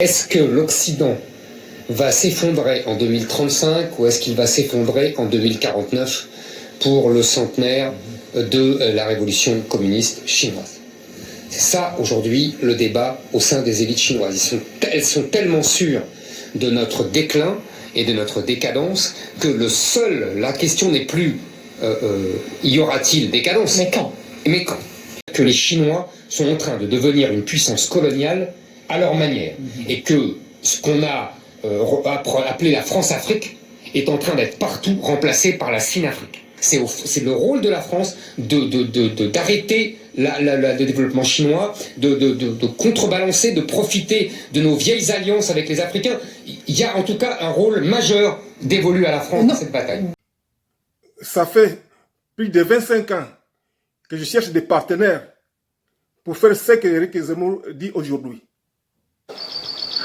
Est-ce que l'Occident va s'effondrer en 2035 ou est-ce qu'il va s'effondrer en 2049 pour le centenaire de la révolution communiste chinoise? C'est ça aujourd'hui le débat au sein des élites chinoises. Elles sont tellement sûres de notre déclin et de notre décadence que la question n'est plus y aura-t-il décadence? Mais quand? Que les Chinois sont en train de devenir une puissance coloniale à leur manière et que ce qu'on a appelé la France-Afrique est en train d'être partout remplacé par la Chine-Afrique. C'est le rôle de la France d'arrêter le développement chinois, de contrebalancer, de profiter de nos vieilles alliances avec les Africains. Il y a en tout cas un rôle majeur dévolu à la France dans cette bataille. Ça fait plus de 25 ans que je cherche des partenaires pour faire ce que Éric Zemmour dit aujourd'hui.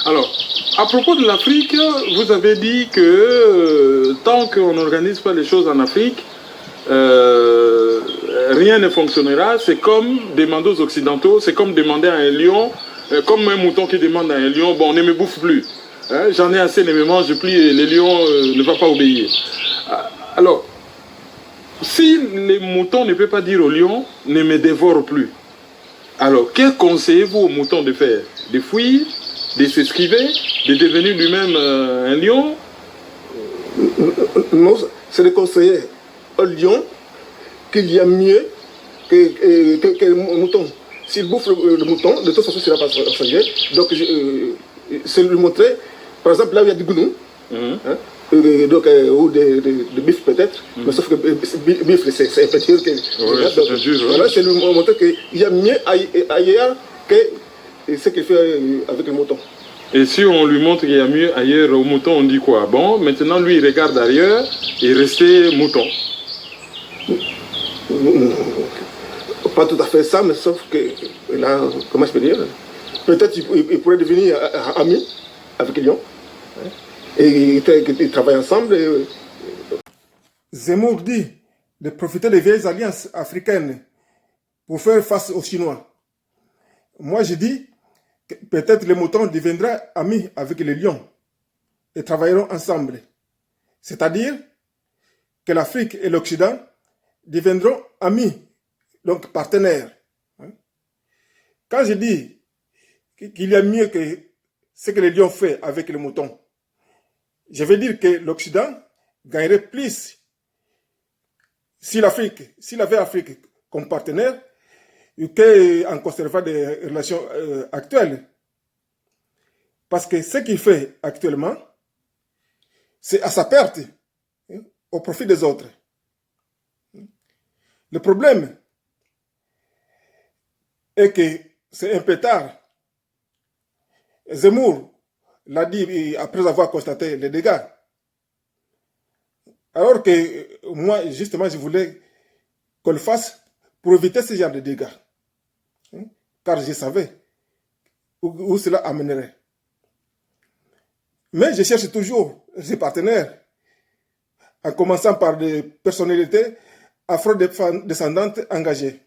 Alors, à propos de l'Afrique, vous avez dit que tant qu'on n'organise pas les choses en Afrique, rien ne fonctionnera. C'est comme demander aux Occidentaux, c'est comme demander à un lion, comme un mouton qui demande à un lion, bon, ne me bouffe plus. Hein, j'en ai assez, ne me mange plus et le lion ne va pas obéir. Alors, si le mouton ne peut pas dire au lion, ne me dévore plus. Alors, que conseillez-vous au mouton de faire? De fuir, de s'esquiver, de devenir lui-même un lion? Non, c'est de conseiller au lion qu'il y a mieux que le mouton. S'il bouffe le mouton, de toute façon, il ne sera pas soigné. Donc, c'est lui montrer, par exemple, là où il y a du gnou, hein, donc, ou de bif peut-être, mais sauf que bif, c'est inférieur que... Voilà, c'est lui montrer qu'il y a mieux ailleurs que ce qu'il fait avec le mouton. Et si on lui montre qu'il y a mieux ailleurs au mouton, on dit quoi? Bon, maintenant lui il regarde ailleurs et rester mouton. Pas tout à fait ça, mais sauf que là, comment je peux dire, peut-être il pourrait devenir ami avec le lion. Et ils travaillent ensemble. Zemmour dit de profiter des vieilles alliances africaines pour faire face aux Chinois. Moi, je dis que peut-être le mouton deviendra ami avec les lions et travailleront ensemble. C'est-à-dire que l'Afrique et l'Occident deviendront amis, donc partenaires. Quand je dis qu'il y a mieux que ce que les lions font avec le mouton, je veux dire que l'Occident gagnerait plus s'il avait l'Afrique comme partenaire qu'en conservant des relations actuelles. Parce que ce qu'il fait actuellement, c'est à sa perte, au profit des autres. Le problème est que c'est un peu tard. Zemmour l'a dit après avoir constaté les dégâts. Alors que moi, justement, je voulais qu'on le fasse pour éviter ce genre de dégâts. Car je savais où cela amènerait. Mais je cherche toujours des partenaires, en commençant par des personnalités afro-descendantes engagées.